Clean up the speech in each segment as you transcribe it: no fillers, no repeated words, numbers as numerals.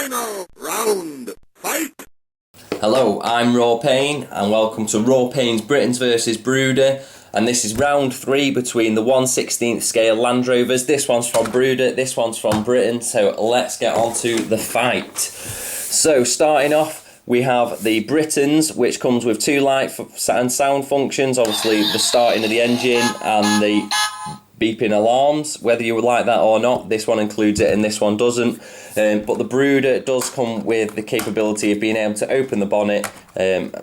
Final round, fight! Hello, I'm Rawpain and welcome to Rawpain's Britons vs Bruder, and this is round 3 between the 1/16th scale Land Rovers. This one's from Bruder, this one's from Britain, so let's get on to the fight. So starting off, we have the Britons, which comes with 2 light and sound functions, obviously the starting of the engine and the beeping alarms. Whether you would like that or not, this one includes it and this one doesn't. But the Bruder does come with the capability of being able to open the bonnet,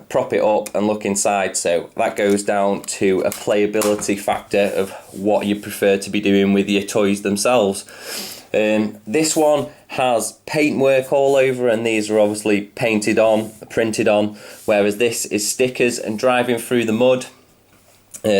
prop it up and look inside, so that goes down to a playability factor of what you prefer to be doing with your toys themselves. This one has paintwork all over, and these are obviously printed on, whereas this is stickers and driving through the mud.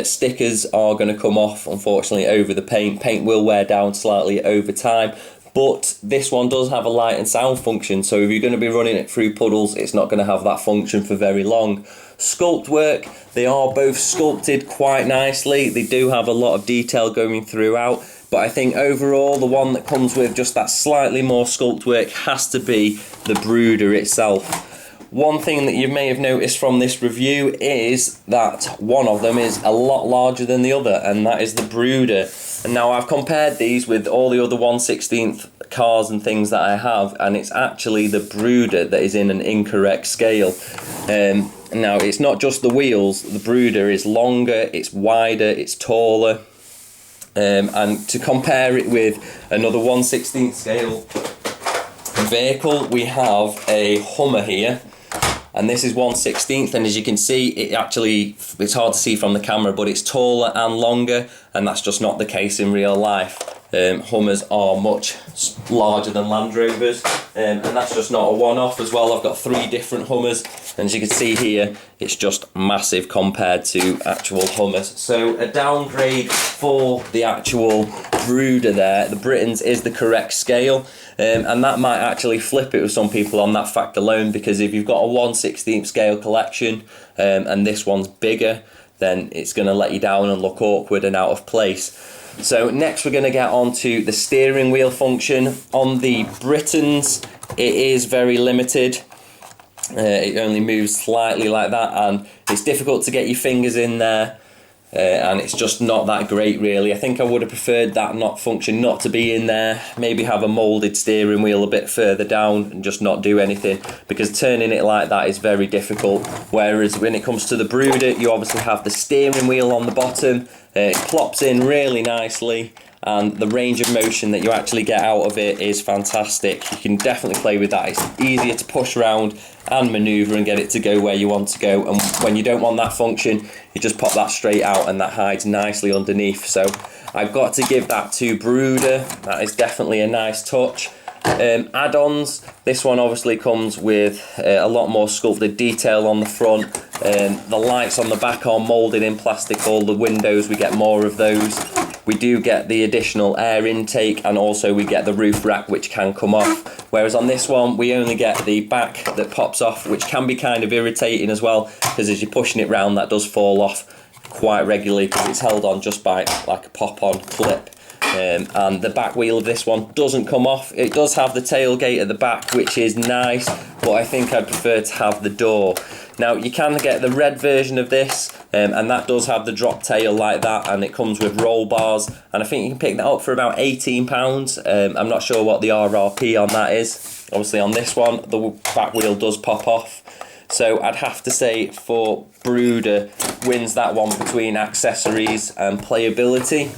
Stickers are going to come off, unfortunately, over the paint. Paint will wear down slightly over time, but this one does have a light and sound function, so if you're going to be running it through puddles, it's not going to have that function for very long. Sculpt work, they are both sculpted quite nicely. They do have a lot of detail going throughout, but I think overall the one that comes with just that slightly more sculpt work has to be the Bruder itself. One thing that you may have noticed from this review is that one of them is a lot larger than the other, and that is the Bruder. And now I've compared these with all the other 1/16th cars and things that I have, and it's actually the Bruder that is in an incorrect scale. Now it's not just the wheels, the Bruder is longer, it's wider, it's taller. And to compare it with another 1/16th scale vehicle, we have a Hummer here. And this is 1/16th, and as you can see, it's hard to see from the camera, but it's taller and longer, and that's just not the case in real life. Hummers are much larger than Land Rovers, and that's just not a one-off as well. I've got 3 different Hummers, and as you can see here, it's just massive compared to actual Hummers. So a downgrade for the actual Bruder there. The Britons is the correct scale, and that might actually flip it with some people on that fact alone, because if you've got a 1/16th scale collection and this one's bigger, then it's going to let you down and look awkward and out of place. So next we're going to get on to the steering wheel function. On the Britons, it is very limited. It only moves slightly like that, and it's difficult to get your fingers in there, and it's just not that great really. I think I would have preferred that function not to be in there, maybe have a moulded steering wheel a bit further down and just not do anything, because turning it like that is very difficult. Whereas when it comes to the Bruder, you obviously have the steering wheel on the bottom, it plops in really nicely, and the range of motion that you actually get out of it is fantastic. You can definitely play with that. It's easier to push around and manoeuvre and get it to go where you want to go, and when you don't want that function, you just pop that straight out and that hides nicely underneath. So I've got to give that to Bruder. That is definitely a nice touch. Add-ons, this one obviously comes with a lot more sculpted detail on the front. The lights on the back are moulded in plastic. All the windows, we get more of those. We do get the additional air intake, and also we get the roof rack, which can come off. Whereas on this one, we only get the back that pops off, which can be kind of irritating as well, because as you're pushing it round, that does fall off quite regularly because it's held on just by like a pop-on clip. And the back wheel of this one doesn't come off. It does have the tailgate at the back, which is nice, but I think I'd prefer to have the door. Now you can get the red version of this, and that does have the drop tail like that, and it comes with roll bars, and I think you can pick that up for about £18. I'm not sure what the RRP on that is. Obviously on this one, the back wheel does pop off. So I'd have to say for Bruder wins that one between accessories and playability.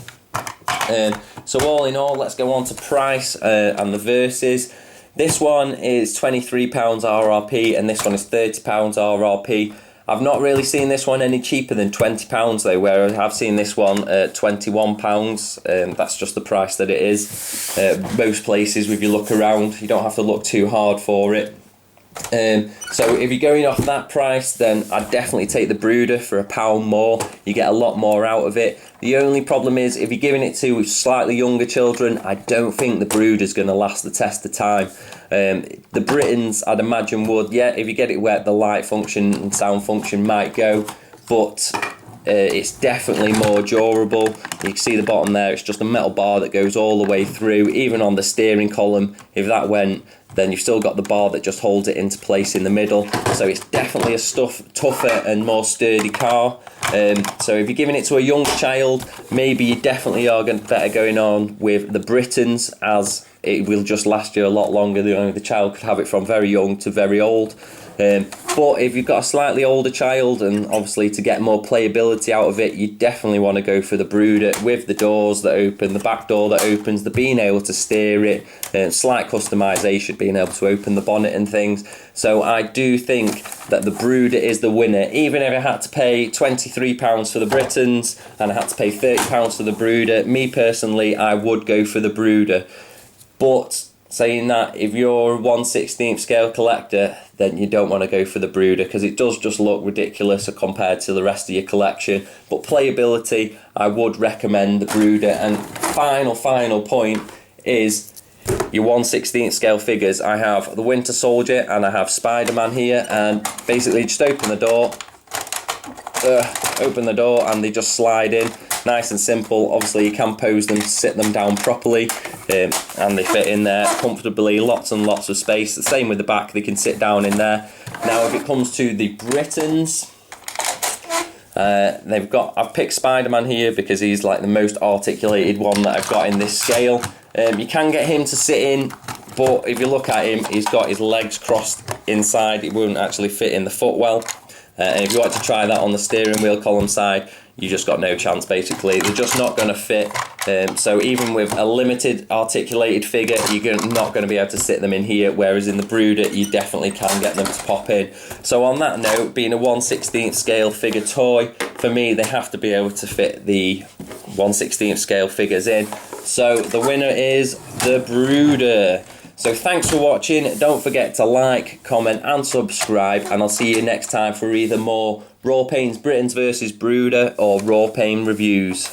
So all in all, let's go on to price and the verses. This one is £23 RRP, and this one is £30 RRP. I've not really seen this one any cheaper than £20 though, where I have seen this one at £21. That's just the price that it is. Most places, if you look around, you don't have to look too hard for it. So if you're going off that price, then I'd definitely take the Bruder for £1 more. You get a lot more out of it. The only problem is, if you're giving it to slightly younger children, I don't think the Bruder's going to last the test of time. The Britons, I'd imagine, would. Yeah, if you get it where the light function and sound function might go, but it's definitely more durable. You can see the bottom there, it's just a metal bar that goes all the way through. Even on the steering column, if that went, then you've still got the bar that just holds it into place in the middle. So it's definitely a tougher and more sturdy car. So if you're giving it to a young child, maybe you definitely are better going on with the Britons, as it will just last you a lot longer. The child could have it from very young to very old. But if you've got a slightly older child, and obviously to get more playability out of it, you definitely want to go for the Bruder, with the doors that open, the back door that opens, the being able to steer it, slight customization, being able to open the bonnet and things. So I do think that the Bruder is the winner. Even if I had to pay £23 for the Britons and I had to pay £30 for the Bruder, me personally, I would go for the Bruder. But saying that, if you're a 1/16 scale collector, then you don't want to go for the Bruder, because it does just look ridiculous compared to the rest of your collection. But playability, I would recommend the Bruder. And final point is your 1/16 scale figures. I have the Winter Soldier and I have Spider-Man here, and basically just open the door and they just slide in. Nice and simple. Obviously you can pose them, sit them down properly, and they fit in there comfortably. Lots and lots of space. The same with the back, they can sit down in there. Now if it comes to the Britons, I've picked Spider-Man here because he's like the most articulated one that I've got in this scale. You can get him to sit in, but if you look at him, he's got his legs crossed inside. It won't actually fit in the footwell. And if you want to try that on the steering wheel column side, you just got no chance basically. They're just not going to fit. So even with a limited articulated figure, you're not going to be able to sit them in here, whereas in the Bruder you definitely can get them to pop in. So on that note, being a 1/16 scale figure toy, for me they have to be able to fit the 1/16 scale figures in. So the winner is the Bruder. So thanks for watching. Don't forget to like, comment and subscribe, and I'll see you next time for either more Rawpain's Britons vs Bruder or Rawpain reviews.